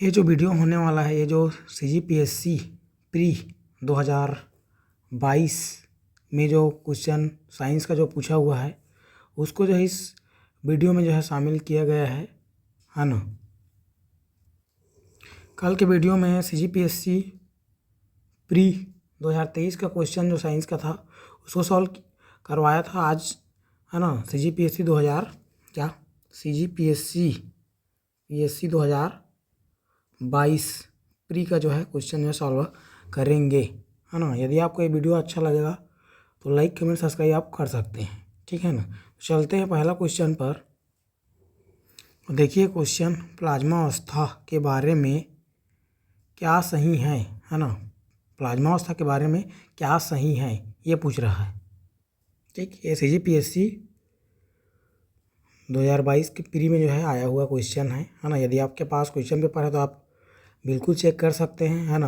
ये जो वीडियो होने वाला है, ये जो CGPSC प्री 2022 में जो क्वेश्चन साइंस का जो पूछा हुआ है उसको जो है इस वीडियो में जो है शामिल किया गया है ना। कल के वीडियो में CGPSC प्री 2023 का क्वेश्चन जो साइंस का था उसको सॉल्व करवाया था आज, है ना। CGPSC 2022 प्री का जो है क्वेश्चन जो सॉल्व करेंगे, है ना। यदि आपको ये वीडियो अच्छा लगेगा तो लाइक कमेंट सब्सक्राइब आप कर सकते हैं, ठीक है ना। चलते हैं पहला क्वेश्चन पर। देखिए क्वेश्चन, प्लाज्मा अवस्था के बारे में क्या सही है ना। प्लाज्मा अवस्था के बारे में क्या सही है ये पूछ रहा है, ठीक। ये CGPSC 2022 के प्री में जो है आया हुआ क्वेश्चन है ना। यदि आपके पास क्वेश्चन पेपर है तो आप बिल्कुल चेक कर सकते हैं, है ना।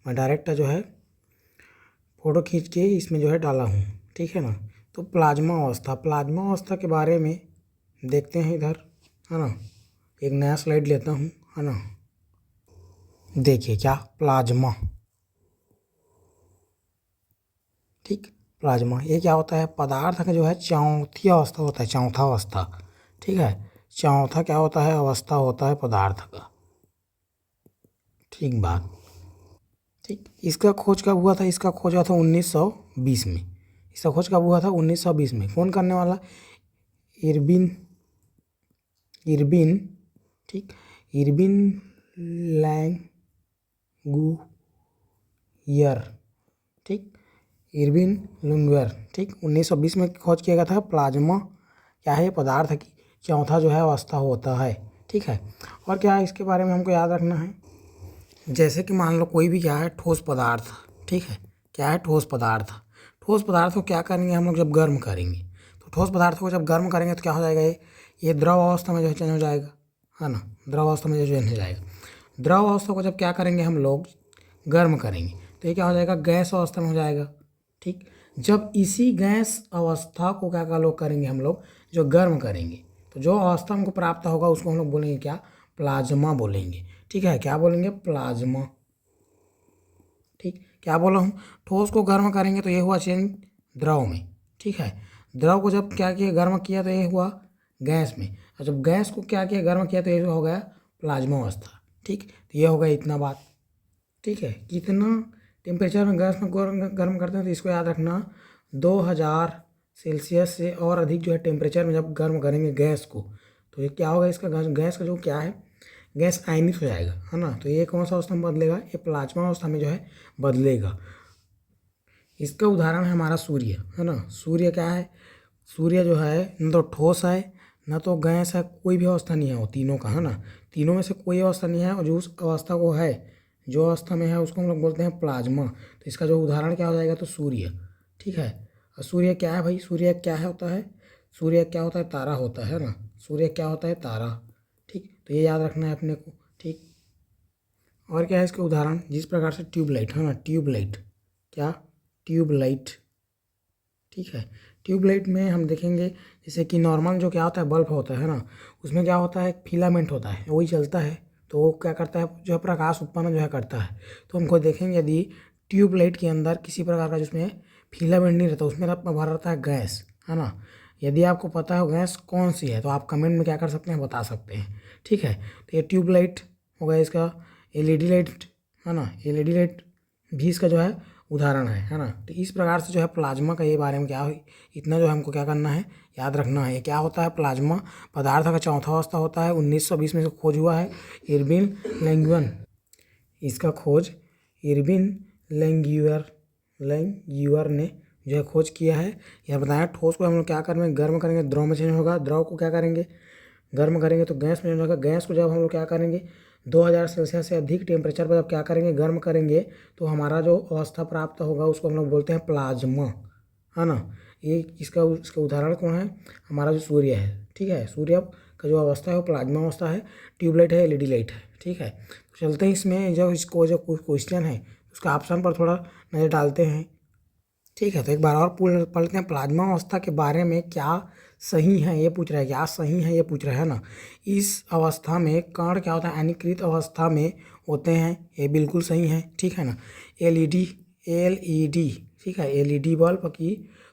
मैं डायरेक्ट जो है फ़ोटो खींच के इसमें जो है डाला हूँ, ठीक है ना। तो प्लाज्मा अवस्था के बारे में देखते हैं इधर, है ना। एक नया स्लाइड लेता हूँ, है ना। देखिए क्या प्लाज्मा, ठीक। प्लाज्मा ये क्या होता है, पदार्थ का जो है चौथी अवस्था होता है, चौथा अवस्था, ठीक है। चौथा क्या होता है, अवस्था होता है पदार्थ का, ठीक बात, ठीक। इसका खोज कब हुआ था, इसका खोज हुआ था 1920 में। इसका खोज कब हुआ था, 1920 में। कौन करने वाला, इरबिन, ठीक। इरबिन लैंगुयर, ठीक। इरबिन लैंगुयर, ठीक। 1920 में खोज किया गया था। प्लाज्मा क्या है, पदार्थ की चौथा जो है अवस्था होता है, ठीक है। और क्या है इसके बारे में हमको याद रखना है, जैसे कि मान लो कोई भी क्या है ठोस पदार्थ, ठीक है। क्या है, ठोस पदार्थ। ठोस पदार्थ को क्या करेंगे हम लोग, जब गर्म करेंगे तो ठोस पदार्थ को जब गर्म करेंगे तो क्या हो जाएगा, ये द्रव अवस्था में जो है चेंज हो जाएगा, है ना। द्रव अवस्था में जो चेंज हो जाएगा। द्रव अवस्था को जब क्या करेंगे हम लोग, गर्म करेंगे तो ये क्या हो जाएगा, गैस अवस्था में हो जाएगा, ठीक। जब इसी गैस अवस्था को क्या लोग करेंगे हम लोग, जो गर्म करेंगे तो जो अवस्था हमको प्राप्त होगा उसको हम लोग बोलेंगे क्या, प्लाज्मा बोलेंगे, ठीक है। क्या बोलेंगे, प्लाज्मा, ठीक। क्या बोला हूँ, ठोस को गर्म करेंगे तो ये हुआ चेंज द्रव में, ठीक है। द्रव को जब क्या किया, गर्म किया तो ये हुआ गैस में, और जब गैस को क्या किया, गर्म किया तो ये हो गया प्लाज्मा अवस्था, ठीक। तो ये हो गया इतना बात, ठीक है। कितना टेम्परेचर में गैस में गर्म करते हैं तो इसको याद रखना, 2000 सेल्सियस से और अधिक जो है टेम्परेचर में जब गर्म करेंगे गैस को तो ये क्या होगा, इसका गैस का जो क्या है, गैस आयनित हो जाएगा, है ना। तो ये कौन सा अवस्था में बदलेगा, ये प्लाज्मा अवस्था में जो है बदलेगा। इसका उदाहरण है हमारा सूर्य, है ना। सूर्य क्या है, सूर्य जो है न तो ठोस है न तो गैस है, कोई भी अवस्था नहीं है वो तीनों का, है ना। तीनों में से कोई अवस्था नहीं है, और जो उस अवस्था को है, जो अवस्था में है उसको हम लोग बोलते हैं प्लाज्मा। तो इसका जो उदाहरण क्या हो जाएगा, तो सूर्य, ठीक है। और सूर्य क्या है भाई, सूर्य क्या है होता है, सूर्य क्या होता है, तारा होता है ना। सूर्य क्या होता है, तारा, ठीक। तो ये याद रखना है अपने को, ठीक। और क्या है इसके उदाहरण, जिस प्रकार से ट्यूबलाइट, है ना। ट्यूबलाइट क्या, ट्यूबलाइट, ठीक है। ट्यूबलाइट में हम देखेंगे जैसे कि नॉर्मल जो क्या होता है, बल्ब होता है ना, उसमें क्या होता है, फिलामेंट होता है, वही चलता है तो वो क्या करता है, जो है प्रकाश उत्पन्न जो है करता है। तो हमको देखेंगे यदि ट्यूबलाइट के अंदर किसी प्रकार का जिसमें फिलामेंट नहीं रहता, उसमें भरा रहता है गैस, है ना। यदि आपको पता है गैस कौन सी है तो आप कमेंट में क्या कर सकते हैं, बता सकते हैं, ठीक है। तो ये ट्यूबलाइट हो गया इसका। LED लाइट, है ना। LED लाइट भी इसका जो है उदाहरण है ना। तो इस प्रकार से जो है प्लाज्मा का ये बारे में क्या इतना जो हमको क्या करना है, याद रखना है। क्या होता है प्लाज्मा, पदार्थ का चौथा अवस्था होता है। 1920 में से खोज हुआ है, इरबिन लैंगुयर। इसका खोज इरबिन लैंगुयर ने जो है खोज किया है। यह बताया ठोस को हम लोग क्या करेंगे, गर्म करेंगे, द्रव में चेंज होगा। द्रव को क्या करेंगे, गर्म करेंगे तो गैस में चेंज होगा। गैस को जब हम लोग क्या करेंगे, 2000 सेल्सियस से अधिक टेम्परेचर पर जब क्या करेंगे, गर्म करेंगे तो हमारा जो अवस्था प्राप्त होगा उसको हम लोग बोलते हैं प्लाज्मा, है ना। ये इसका उदाहरण कौन है, हमारा जो सूर्य है, ठीक है। सूर्य का जो अवस्था है वो प्लाज्मा अवस्था है। ट्यूबलाइट है, LED लाइट है, ठीक है। तो चलते हैं इसमें जो जो क्वेश्चन है उसका ऑप्शन पर थोड़ा नज़र डालते हैं, ठीक है। तो एक बार और पढ़ लेते हैं, प्लाज्मा अवस्था के बारे में क्या सही हैं ये पूछ रहा है, क्या सही है ये पूछ रहा है ना। इस अवस्था में कण क्या होता है, अनिकृत अवस्था में होते हैं, ये बिल्कुल सही है, ठीक है ना। एलईडी ठीक है, एलईडी बल्ब की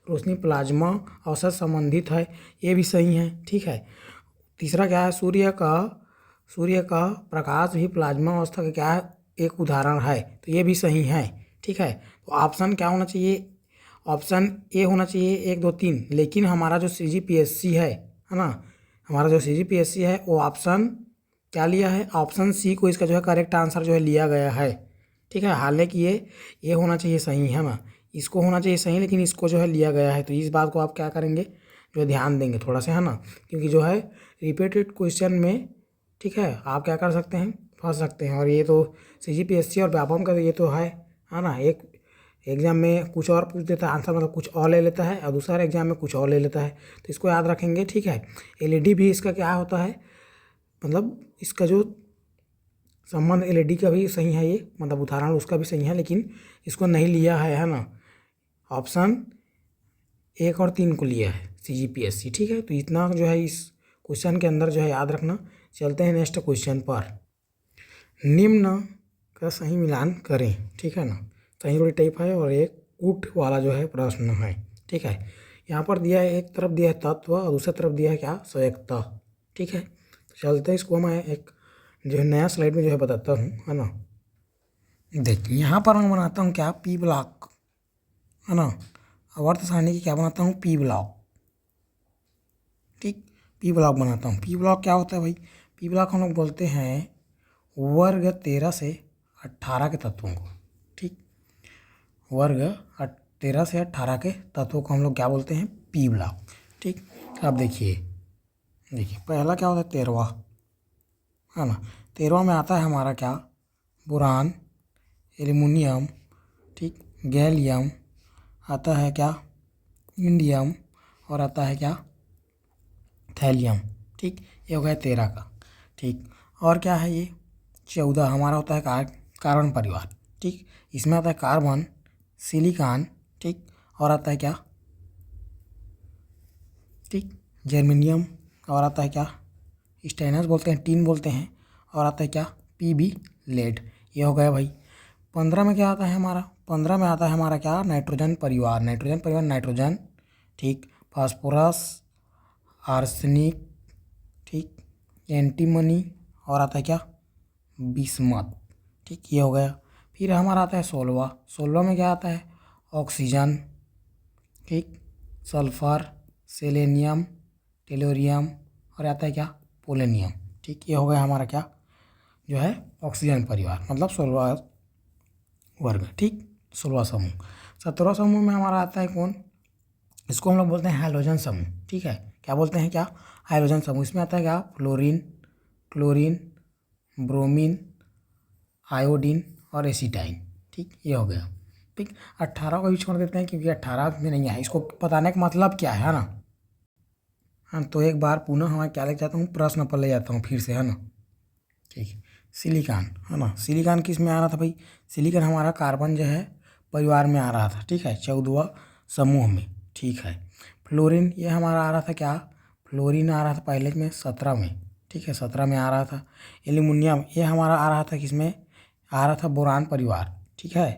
रोशनी प्लाज्मा अवस्था से संबंधित है, ये भी सही है, ठीक है। तीसरा क्या है, सूर्य का प्रकाश भी प्लाज्मा अवस्था का क्या है, एक उदाहरण है, तो ये भी सही है, ठीक है। तो ऑप्शन क्या होना चाहिए, ऑप्शन ए होना चाहिए 1 2 3। लेकिन हमारा जो CGPSC है ना, हमारा जो CGPSC है वो ऑप्शन क्या लिया है, ऑप्शन सी को इसका जो है करेक्ट आंसर जो है लिया गया है, ठीक है। हालांकि ये होना चाहिए सही है ना, इसको होना चाहिए सही, लेकिन इसको जो है लिया गया है, तो इस बात को आप क्या करेंगे, जो है ध्यान देंगे थोड़ा सा, है ना। क्योंकि जो है रिपीटेड क्वेश्चन में, ठीक है, आप क्या कर सकते हैं, फंस सकते हैं। और ये तो CGPSC और व्यापम का ये तो है ना, एक एग्ज़ाम में कुछ और पूछ देता है आंसर, मतलब कुछ और ले लेता है, और दूसरा एग्ज़ाम में कुछ और ले लेता है, तो इसको याद रखेंगे, ठीक है। एलईडी भी इसका क्या होता है, मतलब इसका जो संबंध एलईडी का भी सही है, ये मतलब उदाहरण उसका भी सही है, लेकिन इसको नहीं लिया है ना, ऑप्शन 1 और 3 को लिया है CGPSC, ठीक है। तो इतना जो है इस क्वेश्चन के अंदर जो है याद रखना। चलते हैं नेक्स्ट क्वेश्चन पर। निम्न का सही मिलान करें, ठीक है ना। सही जोड़ी टाइप है और एक कूट वाला जो है प्रश्न है, ठीक है। यहाँ पर दिया है, एक तरफ दिया है तत्व और दूसरी तरफ दिया है क्या, संयुक्ता, ठीक है। तो चलते हैं, इसको मैं एक जो है नया स्लाइड में जो है बताता हूँ, है ना। देखिए यहाँ पर मैं बनाता हूँ क्या, P ब्लॉक, है ना। अर्थ सारणी की क्या बनाता हूँ, P ब्लॉक, ठीक। P ब्लॉक बनाता हूँ। P ब्लॉक क्या होता है भाई, P ब्लॉक हम लोग बोलते हैं वर्ग 13 से 18 के तत्वों को, ठीक। वर्ग 13 से 18 के तत्वों को हम लोग क्या बोलते हैं, P ब्लॉक, ठीक। अब देखिए पहला क्या होता है, 13वां, है ना। 13वां में आता है हमारा क्या, बोरान, एल्युमिनियम, ठीक, गैलियम, आता है क्या, इंडियम, और आता है क्या, थैलियम, ठीक। ये हो गया 13 का, ठीक। और क्या है ये, 14 हमारा होता है कार्बन परिवार, ठीक। इसमें आता है कार्बन, सिलिकॉन, ठीक, और आता है क्या, ठीक, जर्मेनियम, और आता है क्या, स्टेनस बोलते हैं, टीन बोलते हैं, और आता है क्या, PB लेड। ये हो गया भाई। 15 में क्या आता है हमारा, 15 में आता है हमारा क्या, नाइट्रोजन परिवार, नाइट्रोजन, ठीक, फास्फोरस, आर्सेनिक, ठीक, एंटीमनी, और आता है क्या, बिस्मथ, ठीक। ये हो गया। फिर हमारा आता है 16 में क्या आता है, ऑक्सीजन, ठीक, सल्फर, सेलेनियम, टेलोरियम, और आता है क्या, पोलेनियम, ठीक। ये हो गया हमारा क्या, जो है ऑक्सीजन परिवार, मतलब 16 वर्ग, ठीक, 16 समूह। 17वां समूह में हमारा आता है कौन, इसको हम लोग बोलते हैं हाइड्रोजन समूह, ठीक है। क्या बोलते हैं, क्या, हाइड्रोजन समूह। इसमें आता है क्या, फ्लोरीन, क्लोरीन, ब्रोमीन, आयोडीन, और एसिटाइन, ठीक। ये हो गया, ठीक। 18 को भी छोड़ देते हैं क्योंकि 18 में नहीं है, इसको बताने का मतलब क्या है ना। हाँ, तो एक बार पुनः हमारे क्या ले जाता हूँ, प्रश्न पर ले जाता हूँ फिर से, है ना, ठीक। सिलिकॉन, है ना, सिलिकॉन किस में आ रहा था भाई, सिलिकॉन हमारा कार्बन जो है परिवार में आ रहा था, ठीक है, 14वां समूह में, ठीक है। फ्लोरीन ये हमारा आ रहा था क्या, फ्लोरीन आ रहा था पहले में 17 में, ठीक है, 17 में आ रहा था। एल्युमिनियम ये हमारा आ रहा था किसमें, आ रहा था बोरान परिवार, ठीक है,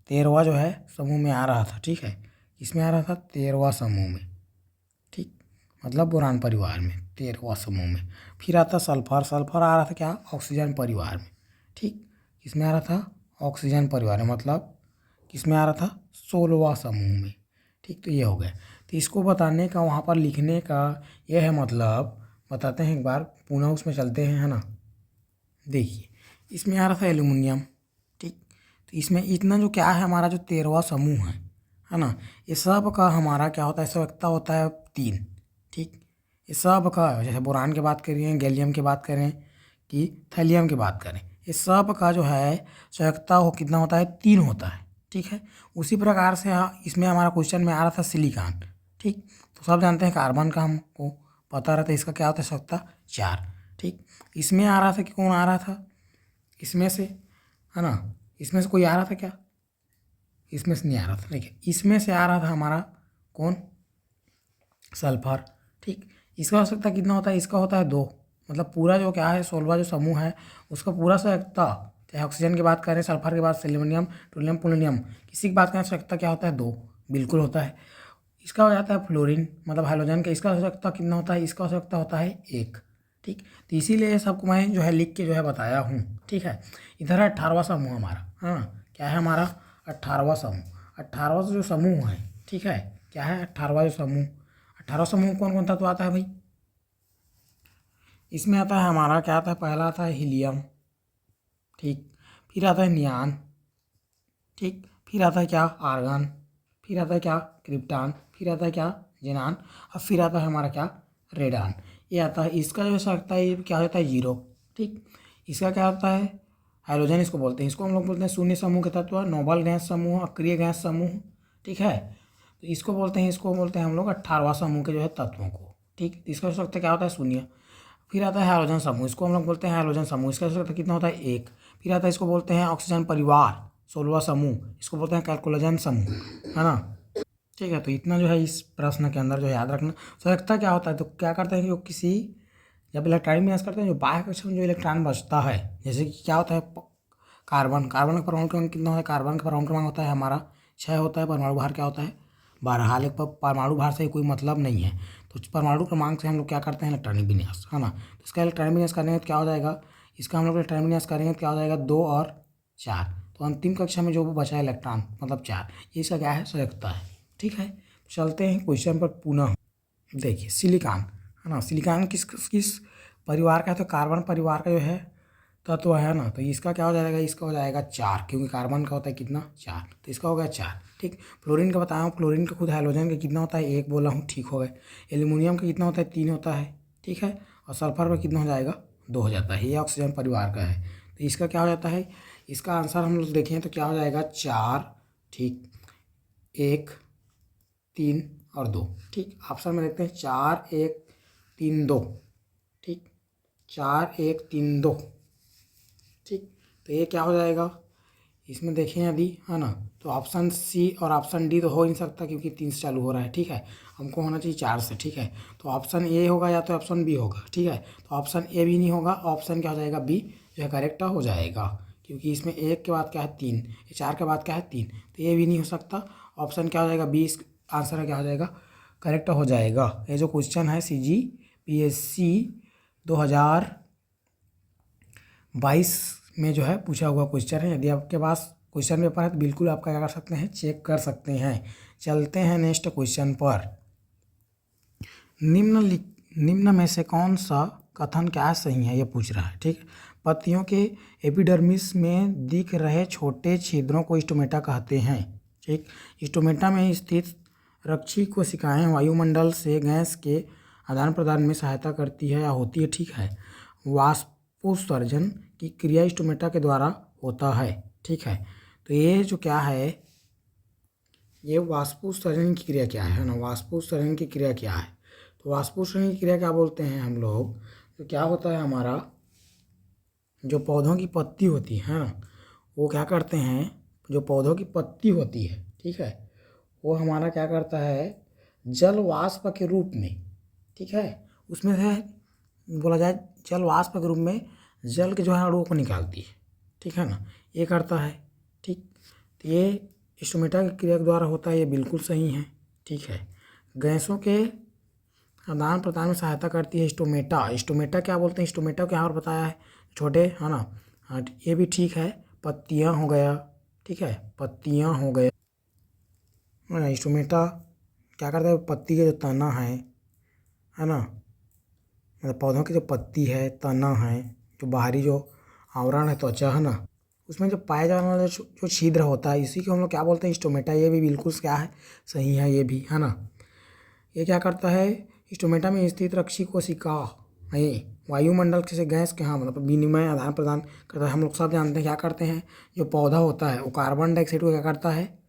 13वां जो है समूह में आ रहा था, ठीक है। इसमें आ रहा था 13वां समूह में, ठीक, मतलब बोरान परिवार में 13वां समूह में। फिर आता सल्फर, सल्फर आ रहा था क्या, ऑक्सीजन परिवार में, ठीक। किसमें आ रहा था, ऑक्सीजन परिवार में, मतलब किसमें आ रहा था, 16वां समूह में, ठीक। तो ये हो गया। तो इसको बताने का, वहाँ पर लिखने का यह है मतलब, बताते हैं एक बार पुनः उसमें चलते हैं, है ना। देखिए इसमें आ रहा था एल्युमिनियम, ठीक। तो इसमें इतना जो क्या है हमारा जो 13वां समूह है ना, ये सब का हमारा क्या होता है, संयुक्ता होता है 3, ठीक। ये सब का, जैसे बोरान की बात करें, गैलियम की बात करें, कि थैलियम की बात करें, ये सब का जो है संयुक्ता हो कितना होता है, 3 होता है, ठीक है। उसी प्रकार से इसमें हमारा क्वेश्चन में आ रहा था सिलिकॉन, ठीक। तो सब जानते हैं कार्बन का हमको पता रहता है, इसका क्या होता है संयुक्ता 4, ठीक। इसमें आ रहा था कि कौन आ रहा था, इसमें से, है ना, इसमें से कोई आ रहा था क्या, इसमें से नहीं आ रहा था, देखिए इसमें से आ रहा था हमारा कौन, सल्फर, ठीक। इसका आवश्यकता कितना होता है, इसका होता है 2, मतलब पूरा जो क्या है 16वां जो समूह है उसका पूरा आवश्यकता, चाहे ऑक्सीजन की बात करें, सल्फर की बात, सेलेनियम, टोल्यूम, पोलोनियम, किसी की बात करें आवश्यकता क्या होता है 2, बिल्कुल होता है। इसका हो जाता है फ्लोरीन मतलब हाइड्रोजन का, इसका आवश्यकता कितना होता है, इसका आवश्यकता होता है 1। ठीक। तो इसीलिए सबको मैं जो है लिख के जो है बताया हूँ। ठीक है। इधर है 18वां समूह हमारा, हाँ क्या है हमारा 18वां समूह। 18वां जो समूह है, ठीक है, क्या है 18वां जो समूह, 18वां समूह कौन कौन सा तो आता है भाई, इसमें आता है हमारा क्या आता है, पहला आता है हीलियम, ठीक, फिर आता है नियान, ठीक, फिर आता है क्या आर्गन, फिर आता है क्या क्रिप्टान, फिर आता है क्या जेनान, और फिर आता है हमारा क्या रेडान। ये आता है, इसका जो सकता है ये क्या होता है 0। ठीक। इसका क्या होता है हाइड्रोजन, इसको बोलते हैं, इसको हम लोग बोलते हैं शून्य समूह के तत्व, नोबल गैस समूह, अक्रिय गैस समूह। ठीक है। तो इसको बोलते हैं, इसको बोलते हैं हम लोग 18वां समूह के जो है तत्वों को। ठीक। इसका हो सकता है क्या होता है शून्य। फिर आता है हाइड्रोजन समूह, इसको हम लोग बोलते हैं हाइड्रोजन समूह, इसका हो सकता है कितना होता है 1। फिर आता है, इसको बोलते हैं ऑक्सीजन परिवार 16वां समूह, इसको बोलते हैं कैल्कुलोजन समूह, है ना। ठीक है। तो इतना जो है इस प्रश्न के अंदर जो है याद रखना। सजगता क्या होता है, तो क्या करते हैं कि जो किसी जब इलेक्ट्रॉनिक विन्यास करते हैं जो बाह्य कक्षा में जो इलेक्ट्रॉन बचता है, जैसे कि क्या होता है कार्बन, कार्बन का परमाणु क्रमांक कितना होता है, कार्बन का परमाणु क्रमांक होता है हमारा 6 होता है, परमाणु भार क्या होता है 12। हालांकि परमाणु भार से कोई मतलब नहीं है, तो परमाणु क्रमांक से हम लोग क्या करते हैं इलेक्ट्रॉनिक विन्यास, है ना। तो इसका इलेक्ट्रॉनिक विन्यास करने में क्या हो जाएगा, इसका हम लोग इलेक्ट्रॉनिक विन्यास करेंगे तो क्या हो जाएगा 2 और 4। तो अंतिम कक्षा में जो बचा है इलेक्ट्रॉन मतलब 4, ये इसका क्या है सजगता है। ठीक है। चलते हैं क्वेश्चन पर पुनः। देखिए सिलिकॉन, है ना, सिलिकॉन किस किस परिवार का है, तो कार्बन परिवार का जो है तत्व है ना, तो इसका क्या हो जाएगा, इसका हो जाएगा 4, क्योंकि कार्बन का होता है कितना 4, तो इसका हो गया 4। ठीक। फ्लोरीन का बताया हूँ, फ्लोरीन का खुद हाइड्रोजन का कितना होता है 1 बोला हूँ, ठीक हो गए। एल्यूमिनियम का कितना होता है 3 होता है, ठीक है, और सल्फर का कितना हो जाएगा 2 हो जाता है, ये ऑक्सीजन परिवार का है। तो इसका क्या हो जाता है, इसका आंसर हम लोग देखें तो क्या हो जाएगा 4, ठीक, 1, 3 और 2। ठीक। ऑप्शन में देखते हैं 4, 1, 3, 2। ठीक। 4, 1, 3, 2। ठीक। तो ये क्या हो जाएगा, इसमें देखें यदि, है ना, तो ऑप्शन सी और ऑप्शन डी तो हो ही नहीं सकता क्योंकि 3 से चालू हो रहा है। ठीक है। हमको होना चाहिए 4 से। ठीक है। तो ऑप्शन ए होगा या तो ऑप्शन बी होगा। ठीक है। तो ऑप्शन ए भी नहीं होगा, ऑप्शन क्या हो जाएगा बी जो है करेक्ट हो जाएगा, क्योंकि इसमें 1 के बाद क्या है 3, 4 के बाद क्या है 3, तो ये भी नहीं हो सकता। ऑप्शन क्या हो जाएगा बी, इस आंसर क्या हो जाएगा करेक्ट हो जाएगा। ये जो क्वेश्चन है CGPSC 2022 में जो है पूछा हुआ क्वेश्चन है। यदि आपके पास क्वेश्चन पेपर है तो बिल्कुल आप क्या कर सकते हैं चेक कर सकते हैं। चलते हैं नेक्स्ट क्वेश्चन पर। निम्न में से कौन सा कथन क्या सही है ये पूछ रहा है। ठीक। पत्तियों के एपिडर्मिस में दिख रहे छोटे छिद्रों को स्टोमेटा कहते हैं। ठीक। स्टोमेटा में स्थित रक्षी कोशिकाएं वायुमंडल से गैस के आदान प्रदान में सहायता करती है या होती है। ठीक है। वाष्पोत्सर्जन की क्रिया स्टोमेटा के द्वारा होता है। ठीक है। तो ये जो क्या है, ये वाष्पोत्सर्जन की क्रिया क्या है ना, वाष्पोत्सर्जन की क्रिया क्या है, तो वाष्पोत्सर्जन की क्रिया क्या बोलते हैं हम लोग, तो क्या होता है हमारा जो पौधों की पत्ती होती है ना, वो क्या करते हैं, जो पौधों की पत्ती होती है, ठीक है, वो हमारा क्या करता है जल वाष्प के रूप में, ठीक है, उसमें से बोला जाए जल वाष्प के रूप में जल के जो है अणुओं को निकालती है। ठीक है ना, ये करता है। ठीक। तो ये स्टोमेटा की क्रिया के द्वारा होता है, ये बिल्कुल सही है। ठीक है। गैसों के आदान प्रदान में सहायता करती है स्टोमेटा। स्टोमेटा क्या बोलते हैं, स्टोमेटा को यहाँ पर बताया है छोटे, है ना। हाँ ये भी ठीक है। पत्तियाँ हो गया, ठीक है, पत्तियाँ हो गया। स्टोमेटा क्या करता है, पत्ती के जो तना है ना, मतलब पौधों की जो पत्ती है, तना है, जो बाहरी जो आवरण है त्वचा है ना, उसमें जो पाया जाने वाला जो छिद्र होता है, इसी को हम लोग क्या बोलते हैं स्टोमेटा। ये भी बिल्कुल क्या है सही है, ये भी, है ना। ये क्या करता है, स्टोमेटा में स्थित रक्षी कोशिका है वायुमंडल से गैस के, हाँ मतलब विनिमय आदान प्रदान करता है। हम लोग सब जानते हैं क्या करते हैं, जो पौधा होता है वो कार्बन डाइऑक्साइड को क्या करता है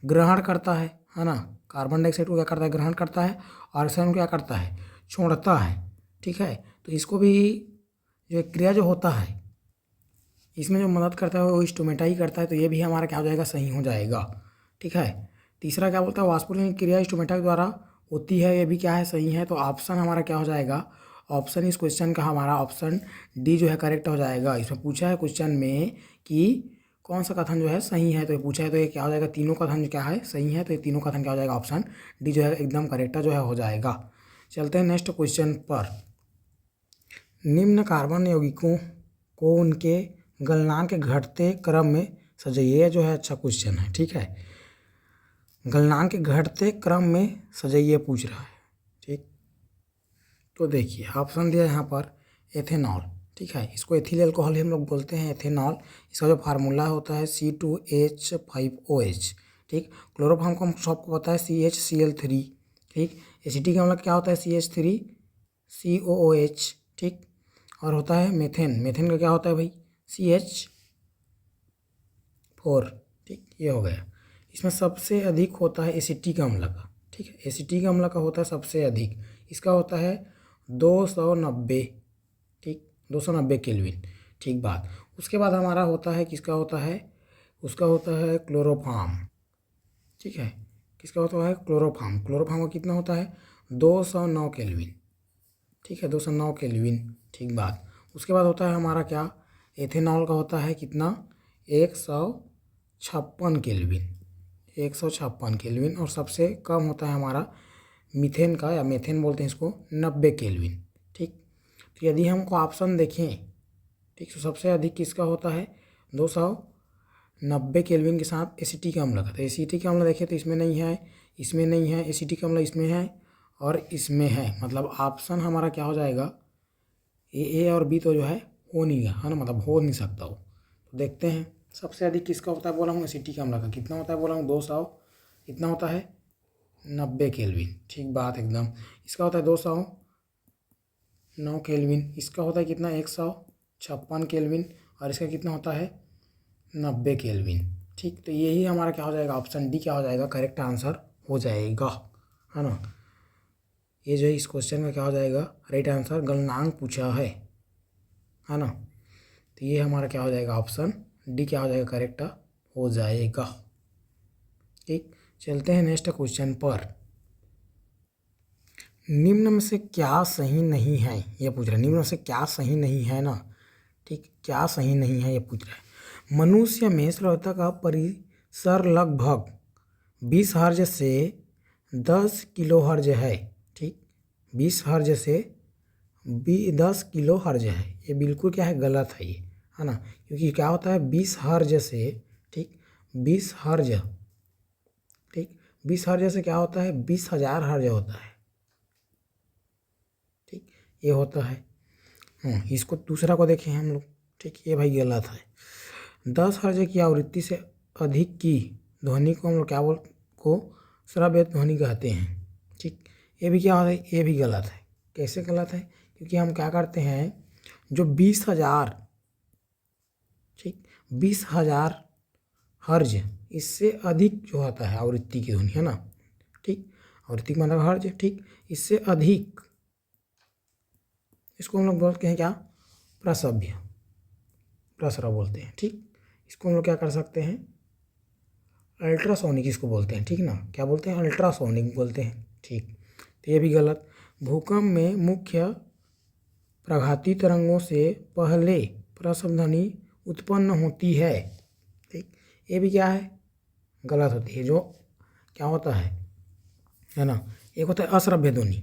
ग्रहण करता है ना, कार्बन डाइऑक्साइड को क्या करता है ग्रहण करता है, और ऑक्सीजन क्या करता है छोड़ता है। ठीक है। तो इसको भी जो क्रिया जो होता है इसमें जो मदद करता है वो स्टोमेटा ही करता है, तो ये भी हमारा क्या हो जाएगा सही हो जाएगा। ठीक है। तीसरा क्या बोलता है, वाष्पोत्सर्जन की क्रिया स्टोमेटा के द्वारा होती है, ये भी क्या है, सही है। तो ऑप्शन हमारा क्या हो जाएगा, ऑप्शन इस क्वेश्चन का हमारा ऑप्शन डी जो है करेक्ट हो जाएगा। इसमें पूछा है क्वेश्चन में कि कौन सा कथन जो है सही है, तो ये पूछा है तो ये क्या हो जाएगा, तीनों कथन क्या है, सही है। तो ये तीनों कथन क्या हो जाएगा, ऑप्शन डी जो है एकदम करेक्ट जो है हो जाएगा। चलते हैं नेक्स्ट क्वेश्चन पर। निम्न कार्बन यौगिकों को उनके गलनांक के घटते क्रम में सजाइए। ये जो है अच्छा क्वेश्चन है, ठीक है। गलनांक के घटते क्रम में सजाइए पूछ रहा है, ठीक। तो देखिए ऑप्शन दिया है यहाँ पर एथेनॉल, ठीक है। इसको एथिल अल्कोहल हम लोग बोलते हैं, एथेनॉल। इसका जो फार्मूला होता है C2H5OH, ठीक। क्लोरोफॉर्म को हम सबको पता है CHCl3, ठीक। एसिटिक अम्ल क्या होता है CH3COOH, ठीक। और होता है मेथेन, मेथेन का क्या होता है भाई CH4, ठीक। ये हो गया। इसमें सबसे अधिक होता है एसिटिक अम्ल का, ठीक है। एसिटिक अम्ल का होता है सबसे अधिक, इसका होता है 290, ठीक, 290 केल्विन, ठीक बात। उसके बाद हमारा होता है किसका होता है, उसका होता है क्लोरोफॉर्म, ठीक है। किसका होता है क्लोरोफॉर्म, क्लोरोफॉर्म का कितना होता है 209 केल्विन, ठीक है, 209 केल्विन, ठीक बात। उसके बाद होता है हमारा क्या, एथेनॉल का होता है कितना 156 केल्विन, 156 केल्विन। और सबसे कम होता है हमारा मीथेन का, या मेथेन बोलते हैं इसको, 90 केल्विन, ठीक। तो यदि हमको ऑप्शन देखें, ठीक, तो सबसे अधिक किसका होता है 290 केल्विन के साथ एसिटिक अम्ल का। तो एसिटिक अम्ल देखें तो इसमें नहीं है, इसमें नहीं है, एसिटिक अम्ल इसमें है और इसमें है। मतलब ऑप्शन हमारा क्या हो जाएगा, ए और बी तो जो है हो नहीं गया, है ना, मतलब हो नहीं सकता वो। तो देखते हैं सबसे अधिक किसका होता है, बोला हूँ एसिटिक अम्ल का। कितना होता है बोला हूँ 200, कितना होता है 90 केल्विन, ठीक बात एकदम। इसका होता है 209 केल्विन, इसका होता है कितना 156 केल्विन, और इसका कितना होता है 90 केल्विन, ठीक। तो यही हमारा क्या हो जाएगा, ऑप्शन डी क्या हो जाएगा, करेक्ट आंसर हो जाएगा, है ना। ये जो है इस क्वेश्चन का क्या हो जाएगा, राइट आंसर गलनांक पूछा है ना। तो ये हमारा क्या हो जाएगा, ऑप्शन डी क्या हो जाएगा, करेक्ट हो जाएगा, ठीक। चलते हैं नेक्स्ट क्वेश्चन पर। निम्न में से क्या सही नहीं है, ये पूछ रहा है। निम्न में से क्या सही नहीं है ना, ठीक, क्या सही नहीं है ये पूछ रहा है। मनुष्य में श्रोता का परिसर लगभग 20 हर्ज से 10 किलो हर्ज है, ठीक। 20 हर्ज से 10 किलो हर्ज है, ये बिल्कुल क्या है, गलत है ये, है ना। क्योंकि क्या होता है 20 हर्ज से, ठीक, 20 हर्ज, ठीक, 20 हर्ज से क्या होता है 20,000 हर्ज होता है, ठीक, ये होता है। इसको दूसरा को देखें हम लोग, ठीक, ये भाई गलत है। 10 हर्ज की आवृत्ति से अधिक की ध्वनि को हम लोग क्या को श्रव्य ध्वनि कहते हैं, ठीक। ये भी क्या होता है, ये भी गलत है। कैसे गलत है, क्योंकि हम क्या करते हैं, जो 20,000, ठीक, 20,000 हर्ज, इससे अधिक जो होता है आवृत्ति की ध्वनि, है ना, ठीक। आवृत्ति का मतलब हर्ज, ठीक, इससे अधिक, इसको हम लोग बोलते हैं क्या, प्रसव्य, प्रसरव बोलते हैं, ठीक। इसको हम लोग क्या कर सकते हैं, अल्ट्रासोनिक इसको बोलते हैं, ठीक ना, क्या बोलते हैं, अल्ट्रासोनिक बोलते हैं, ठीक। तो ये भी गलत। भूकंप में मुख्य प्रघाती तरंगों से पहले प्रसव ध्वनि उत्पन्न होती है, ठीक। ये भी क्या है, गलत होती है। जो क्या होता है ना, एक होता है अश्रव्य ध्वनि,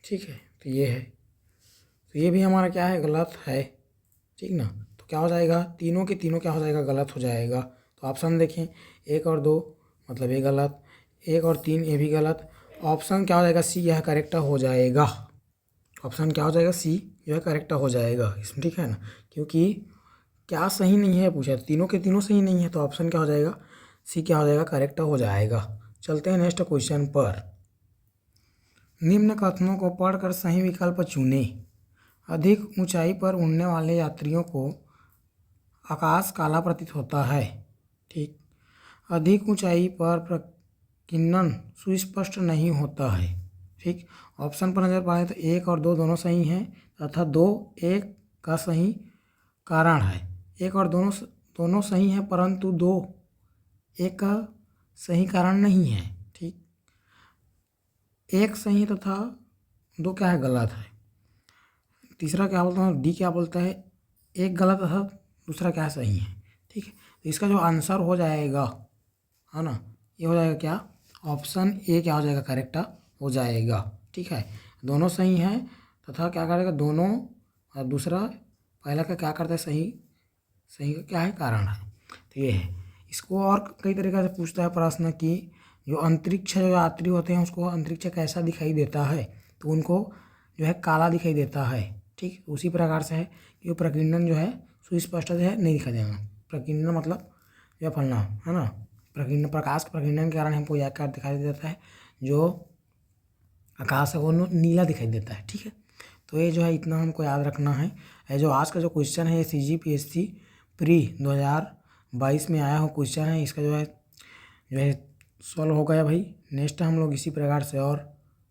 ठीक है। तो ये है, तो ये भी हमारा क्या है, गलत है, ठीक ना। तो क्या हो जाएगा, तीनों के तीनों क्या हो जाएगा, गलत हो जाएगा। तो ऑप्शन देखें 1 और 2, मतलब ये गलत, 1 और 3 ये भी गलत। ऑप्शन क्या हो जाएगा, सी यह करेक्ट हो जाएगा। ऑप्शन क्या हो जाएगा, सी यह करेक्ट हो जाएगा इसमें, ठीक है ना। क्योंकि क्या सही नहीं है पूछा, तीनों के तीनों सही नहीं है, तो ऑप्शन क्या हो जाएगा, सी क्या हो जाएगा, करेक्ट हो जाएगा। चलते हैं नेक्स्ट क्वेश्चन पर। निम्न कथनों को पढ़कर सही विकल्प चुनें। अधिक ऊंचाई पर उड़ने वाले यात्रियों को आकाश काला प्रतीत होता है, ठीक। अधिक ऊंचाई पर प्रकीर्णन सुस्पष्ट नहीं होता है, ठीक। ऑप्शन पर नजर पाए तो 1 और 2 दोनों सही हैं, तथा 2 1 का सही कारण है। 1 और दोनों सही हैं, परंतु 2 1 का सही कारण नहीं है, ठीक। एक सही तथा दो क्या है गलत है। तीसरा क्या बोलता है डी क्या बोलता है एक गलत तथा दूसरा क्या सही है। ठीक है, तो इसका जो आंसर हो जाएगा है ना, ये हो जाएगा क्या, ऑप्शन ए क्या हो जाएगा, करेक्ट हो जाएगा। ठीक है, दोनों सही हैं तथा क्या करेगा दोनों, और दूसरा पहला का क्या करता है, सही सही का क्या है, कारण है। तो ये है। इसको और कई तरीके से पूछता है प्रश्न कि जो अंतरिक्ष जो यात्री होते हैं उसको अंतरिक्ष कैसा दिखाई देता है, तो उनको जो है काला दिखाई देता है। ठीक, उसी प्रकार से है कि वो प्रकीर्णन जो है सुस्पष्ट जो है नहीं दिखाई देगा। प्रकीर्णन मतलब जो फलना है ना, प्रकीर्णन प्रकाश के प्रकीर्णन के कारण हमको यह क्या दिखाई देता है, जो आकाश है वो नीला दिखाई देता है। ठीक है, तो ये जो है इतना हमको याद रखना है। ये जो आज का जो क्वेश्चन है ये CGPSC प्री 2022 में आया हो क्वेश्चन है, इसका जो है सॉल्व हो गया भाई। नेक्स्ट हम लोग इसी प्रकार से और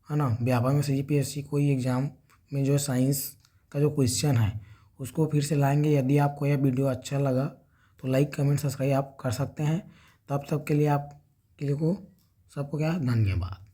है ना व्यापक में CGPSC कोई एग्ज़ाम में जो साइंस का जो क्वेश्चन है उसको फिर से लाएंगे। यदि आपको यह वीडियो अच्छा लगा तो लाइक कमेंट सब्सक्राइब आप कर सकते हैं। तब तक के लिए आप के लिए को सबको क्या धन्यवाद।